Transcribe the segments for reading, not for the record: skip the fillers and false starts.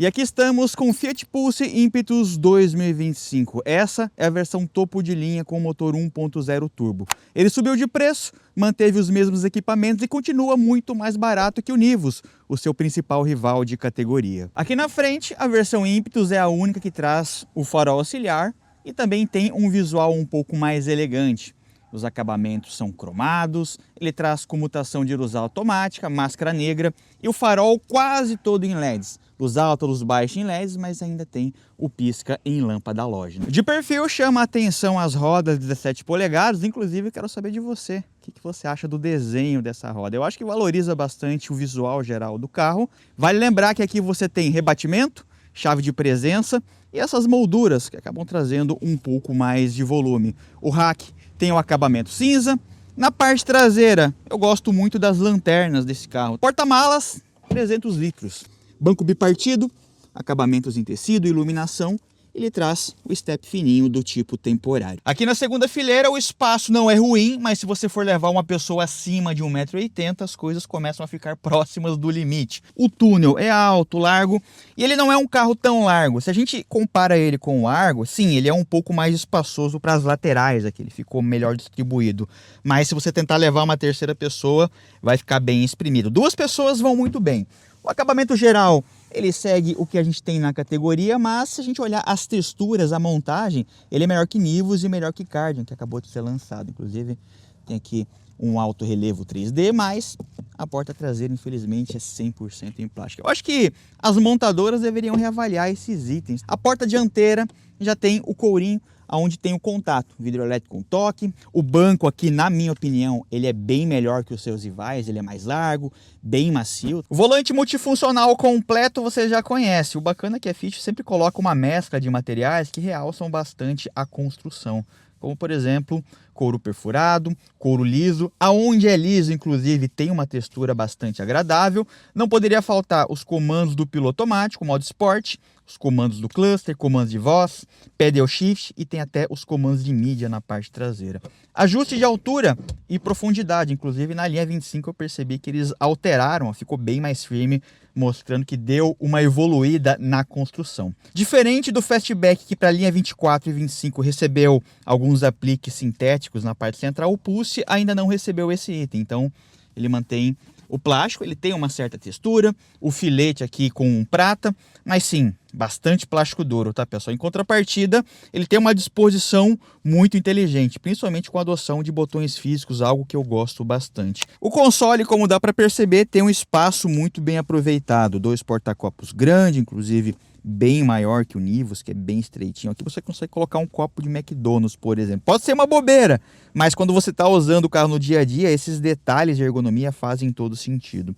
E aqui estamos com o Fiat Pulse Impetus 2025. Essa é a versão topo de linha com motor 1.0 turbo. Ele subiu de preço, manteve os mesmos equipamentos e continua muito mais barato que o Nivus, o seu principal rival de categoria. Aqui na frente, a versão Impetus é a única que traz o farol auxiliar e também tem um visual um pouco mais elegante. Os acabamentos são cromados, ele traz comutação de luz automática, máscara negra e o farol quase todo em LEDs. Luz alta, luz baixa em LEDs, mas ainda tem o pisca em lâmpada halógena. De perfil chama a atenção as rodas 17 polegadas, inclusive quero saber de você. O que você acha do desenho dessa roda? Eu acho que valoriza bastante o visual geral do carro. Vale lembrar que aqui você tem rebatimento, chave de presença e essas molduras que acabam trazendo um pouco mais de volume. O rack tem o acabamento cinza. Na parte traseira, eu gosto muito das lanternas desse carro. Porta-malas, 300 litros. Banco bipartido, acabamentos em tecido, iluminação. Ele traz o step fininho do tipo temporário. Aqui na segunda fileira o espaço não é ruim, mas se você for levar uma pessoa acima de 1,80 m, as coisas começam a ficar próximas do limite. O túnel é alto, largo, e ele não é um carro tão largo. Se a gente compara ele com o Argo, sim, ele é um pouco mais espaçoso para as laterais aqui, ele ficou melhor distribuído. Mas se você tentar levar uma terceira pessoa, vai ficar bem exprimido. Duas pessoas vão muito bem. O acabamento geral, ele segue o que a gente tem na categoria, mas se a gente olhar as texturas, a montagem, ele é melhor que Nivus e melhor que Kardian, que acabou de ser lançado. Inclusive, tem aqui um alto relevo 3D, mas a porta traseira, infelizmente, é 100% em plástico. Eu acho que as montadoras deveriam reavaliar esses itens. A porta dianteira já tem o courinho, onde tem o contato, vidro elétrico com toque. O banco aqui, na minha opinião, ele é bem melhor que os seus rivais, ele é mais largo, bem macio. O volante multifuncional completo você já conhece. O bacana é que a Fiat sempre coloca uma mescla de materiais que realçam bastante a construção. Como, por exemplo, couro perfurado, couro liso. Aonde é liso, inclusive, tem uma textura bastante agradável. Não poderia faltar os comandos do piloto automático, modo esporte, os comandos do cluster, comandos de voz, pedal shift e tem até os comandos de mídia na parte traseira. Ajuste de altura e profundidade, inclusive na linha 25 eu percebi que eles alteraram, ficou bem mais firme, mostrando que deu uma evoluída na construção. Diferente do Fastback, que para a linha 24 e 25 recebeu alguns apliques sintéticos na parte central, o Pulse ainda não recebeu esse item, então ele mantém o plástico, ele tem uma certa textura, o filete aqui com prata, mas sim, bastante plástico duro, tá, pessoal? Em contrapartida, ele tem uma disposição muito inteligente, principalmente com a adoção de botões físicos, algo que eu gosto bastante. O console, como dá para perceber, tem um espaço muito bem aproveitado, dois porta-copos grandes, inclusive bem maior que o Nivus, que é bem estreitinho. Aqui você consegue colocar um copo de McDonald's, por exemplo. Pode ser uma bobeira, mas quando você está usando o carro no dia a dia, esses detalhes de ergonomia fazem todo sentido.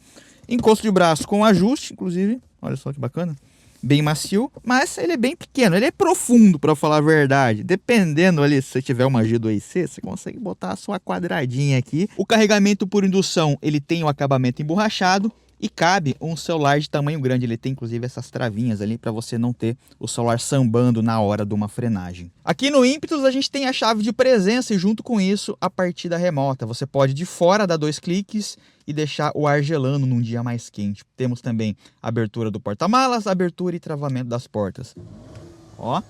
Encosto de braço com ajuste, inclusive, olha só que bacana. Bem macio, mas ele é bem pequeno, ele é profundo, para falar a verdade. Dependendo ali, se você tiver uma G2C, você consegue botar a sua quadradinha aqui. O carregamento por indução, ele tem o acabamento emborrachado e cabe um celular de tamanho grande. Ele tem inclusive essas travinhas ali para você não ter o celular sambando na hora de uma frenagem. Aqui no Impetus a gente tem a chave de presença e junto com isso a partida remota. Você pode de fora dar 2 cliques e deixar o ar gelando num dia mais quente. Temos também a abertura do porta-malas, abertura e travamento das portas. Ó,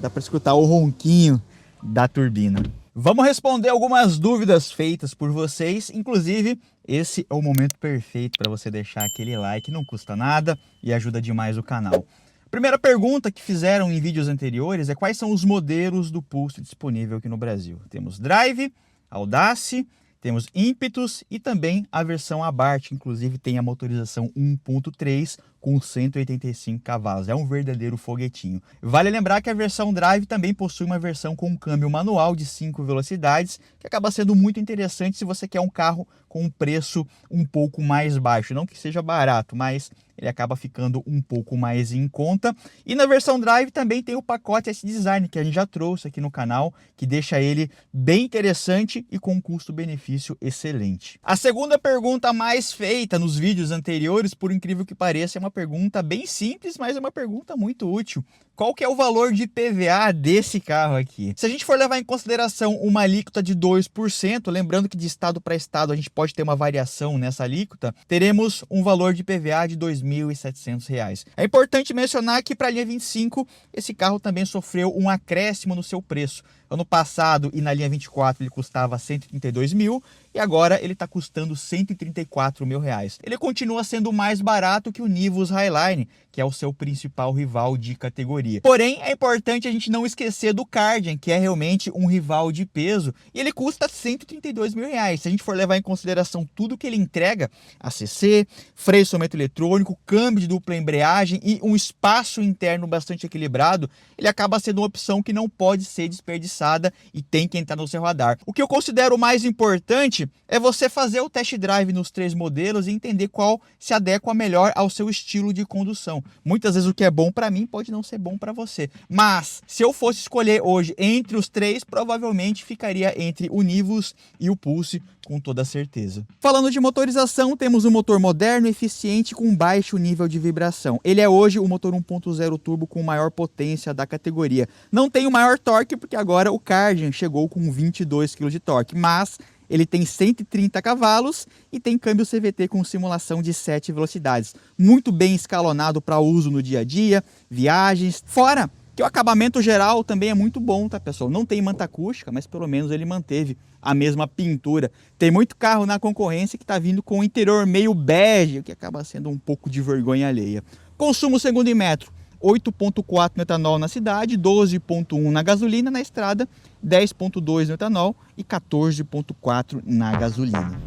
dá para escutar o ronquinho da turbina. Vamos responder algumas dúvidas feitas por vocês, inclusive esse é o momento perfeito para você deixar aquele like, não custa nada e ajuda demais o canal. Primeira pergunta que fizeram em vídeos anteriores é quais são os modelos do Pulse disponível aqui no Brasil. Temos Drive, Audace, temos Impetus e também a versão Abarth, inclusive tem a motorização 1.3 com 185 cavalos. É um verdadeiro foguetinho. Vale lembrar que a versão Drive também possui uma versão com um câmbio manual de 5 velocidades, que acaba sendo muito interessante se você quer um carro com um preço um pouco mais baixo. Não que seja barato, mas ele acaba ficando um pouco mais em conta. E na versão Drive também tem o pacote S-Design, que a gente já trouxe aqui no canal, que deixa ele bem interessante e com um custo-benefício excelente. A segunda pergunta mais feita nos vídeos anteriores, por incrível que pareça, é uma pergunta bem simples, mas é uma pergunta muito útil. Qual que é o valor de IPVA desse carro aqui? Se a gente for levar em consideração uma alíquota de 2%, lembrando que de estado para estado a gente pode ter uma variação nessa alíquota, teremos um valor de IPVA de R$ 2.700. É importante mencionar que para a linha 25, esse carro também sofreu um acréscimo no seu preço. Ano passado e na linha 24 ele custava 132 mil e agora ele está custando 134 mil reais. Ele continua sendo mais barato que o Nivus Highline, que é o seu principal rival de categoria. Porém, é importante a gente não esquecer do Kardian, que é realmente um rival de peso, e ele custa 132 mil reais. Se a gente for levar em consideração tudo que ele entrega, ACC, freio somente eletrônico, câmbio de dupla embreagem e um espaço interno bastante equilibrado, ele acaba sendo uma opção que não pode ser desperdiçada e tem que entrar no seu radar. O que eu considero mais importante é você fazer o test drive nos 3 modelos e entender qual se adequa melhor ao seu estilo de condução. Muitas vezes o que é bom para mim pode não ser bom para você. Mas se eu fosse escolher hoje entre os 3, provavelmente ficaria entre o Nivus e o Pulse, com toda certeza. Falando de motorização, temos um motor moderno, eficiente com baixo nível de vibração. Ele é hoje o motor 1.0 turbo com maior potência da categoria. Não tem o maior torque porque agora o Kardian chegou com 22 kg de torque, mas ele tem 130 cavalos e tem câmbio CVT com simulação de 7 velocidades. Muito bem escalonado para uso no dia a dia, viagens. Fora que o acabamento geral também é muito bom, tá, pessoal? Não tem manta acústica, mas pelo menos ele manteve a mesma pintura. Tem muito carro na concorrência que está vindo com o interior meio bege, o que acaba sendo um pouco de vergonha alheia. Consumo segundo em metro. 8.4 no etanol na cidade, 12.1 na gasolina, na estrada 10.2 no etanol e 14.4 na gasolina.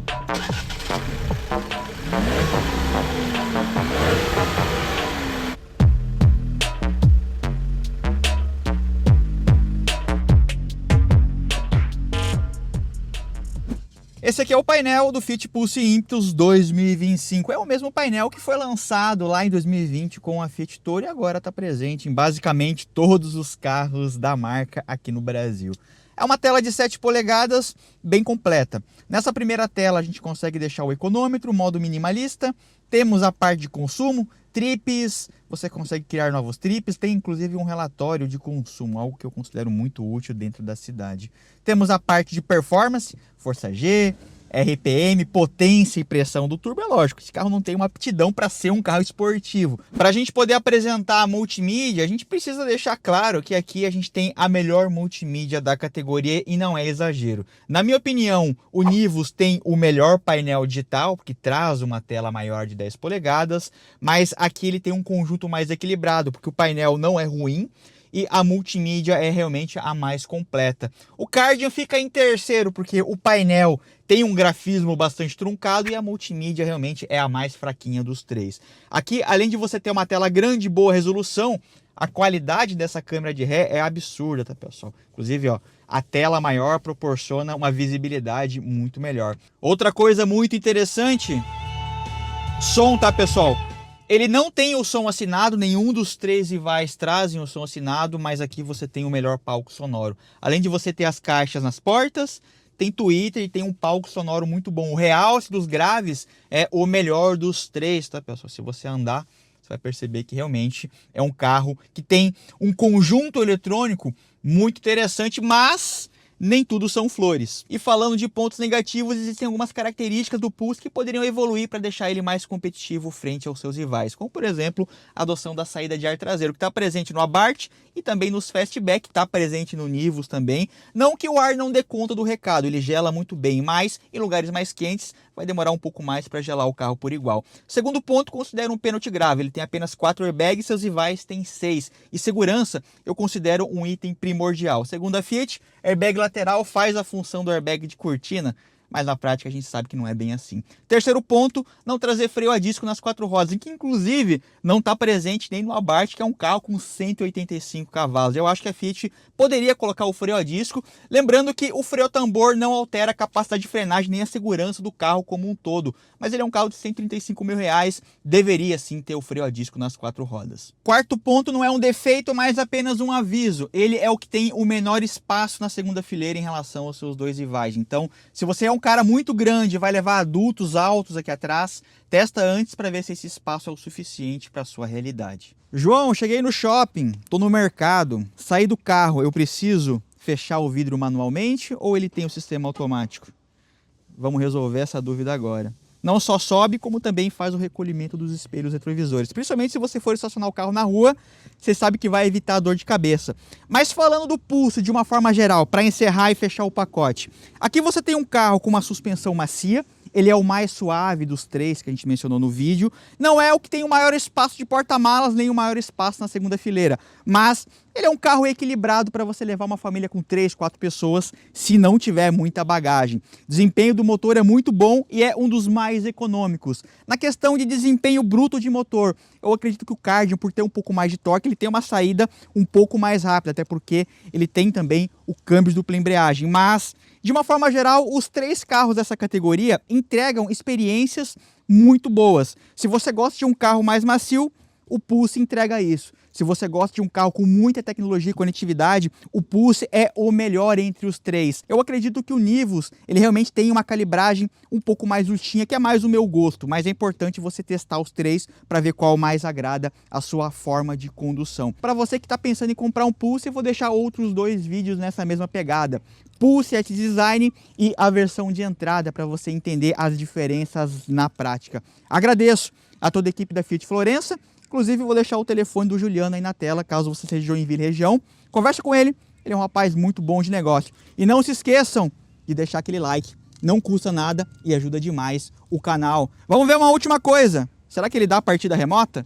Esse aqui é o painel do Fiat Pulse Impetus 2025. É o mesmo painel que foi lançado lá em 2020 com a Fiat Toro e agora está presente em basicamente todos os carros da marca aqui no Brasil. É uma tela de 7 polegadas bem completa. Nessa primeira tela a gente consegue deixar o econômetro, modo minimalista. Temos a parte de consumo, trips, você consegue criar novos trips, tem inclusive um relatório de consumo, algo que eu considero muito útil dentro da cidade. Temos a parte de performance, força G, RPM, potência e pressão do turbo. É lógico, esse carro não tem uma aptidão para ser um carro esportivo. Para a gente poder apresentar a multimídia, a gente precisa deixar claro que aqui a gente tem a melhor multimídia da categoria e não é exagero. Na minha opinião, o Nivus tem o melhor painel digital, que traz uma tela maior de 10 polegadas, mas aqui ele tem um conjunto mais equilibrado, porque o painel não é ruim, e a multimídia é realmente a mais completa. O Kardian fica em terceiro, porque o painel tem um grafismo bastante truncado e a multimídia realmente é a mais fraquinha dos 3. Aqui, além de você ter uma tela grande e boa resolução, a qualidade dessa câmera de ré é absurda, tá, pessoal? Inclusive, ó, a tela maior proporciona uma visibilidade muito melhor. Outra coisa muito interessante, som, tá, pessoal? Ele não tem o som assinado, nenhum dos 3 rivais trazem o som assinado, mas aqui você tem o melhor palco sonoro. Além de você ter as caixas nas portas, tem Twitter e tem um palco sonoro muito bom. O realce dos graves é o melhor dos 3, tá, pessoal? Se você andar, você vai perceber que realmente é um carro que tem um conjunto eletrônico muito interessante, mas nem tudo são flores. E falando de pontos negativos, existem algumas características do Pulse que poderiam evoluir para deixar ele mais competitivo frente aos seus rivais, como por exemplo, a adoção da saída de ar traseiro, que está presente no Abarth e também nos Fastback, está presente no Nivus também. Não que o ar não dê conta do recado, ele gela muito bem, mas em lugares mais quentes vai demorar um pouco mais para gelar o carro por igual. Segundo ponto, considero um pênalti grave, ele tem apenas 4 airbags, seus rivais têm 6. E segurança, eu considero um item primordial. Segundo a Fiat, airbag lateral faz a função do airbag de cortina, mas na prática a gente sabe que não é bem assim. Terceiro ponto, não trazer freio a disco nas 4 rodas, que inclusive não está presente nem no Abarth, que é um carro com 185 cavalos. Eu acho que a Fiat poderia colocar o freio a disco, lembrando que o freio a tambor não altera a capacidade de frenagem nem a segurança do carro como um todo, mas ele é um carro de 135 mil reais, deveria sim ter o freio a disco nas 4 rodas. Quarto ponto, não é um defeito, mas apenas um aviso. Ele é o que tem o menor espaço na segunda fileira em relação aos seus 2 rivais. Então, se você é um um cara muito grande, vai levar adultos altos aqui atrás, testa antes para ver se esse espaço é o suficiente para sua realidade. João, cheguei no shopping, tô no mercado, saí do carro, eu preciso fechar o vidro manualmente ou ele tem o sistema automático? Vamos resolver essa dúvida agora. Não só sobe, como também faz o recolhimento dos espelhos retrovisores. Principalmente se você for estacionar o carro na rua, você sabe que vai evitar a dor de cabeça. Mas falando do Pulse de uma forma geral, para encerrar e fechar o pacote. Aqui você tem um carro com uma suspensão macia. Ele é o mais suave dos três que a gente mencionou no vídeo. Não é o que tem o maior espaço de porta-malas, nem o maior espaço na segunda fileira. Mas ele é um carro equilibrado para você levar uma família com 3, 4 pessoas, se não tiver muita bagagem. Desempenho do motor é muito bom e é um dos mais econômicos. Na questão de desempenho bruto de motor, eu acredito que o Kardian, por ter um pouco mais de torque, ele tem uma saída um pouco mais rápida, até porque ele tem também o câmbio de dupla embreagem. Mas, de uma forma geral, os 3 carros dessa categoria entregam experiências muito boas. Se você gosta de um carro mais macio, o Pulse entrega isso. Se você gosta de um carro com muita tecnologia e conectividade, o Pulse é o melhor entre os 3. Eu acredito que o Nivus, ele realmente tem uma calibragem um pouco mais justinha, que é mais o meu gosto, mas é importante você testar os 3 para ver qual mais agrada a sua forma de condução. Para você que está pensando em comprar um Pulse, eu vou deixar outros 2 vídeos nessa mesma pegada. Pulse Edge Design e a versão de entrada para você entender as diferenças na prática. Agradeço a toda a equipe da Fiat Florença. Inclusive, vou deixar o telefone do Juliano aí na tela, caso você seja de Joinville região. Conversa com ele, ele é um rapaz muito bom de negócio. E não se esqueçam de deixar aquele like, não custa nada e ajuda demais o canal. Vamos ver uma última coisa. Será que ele dá partida remota?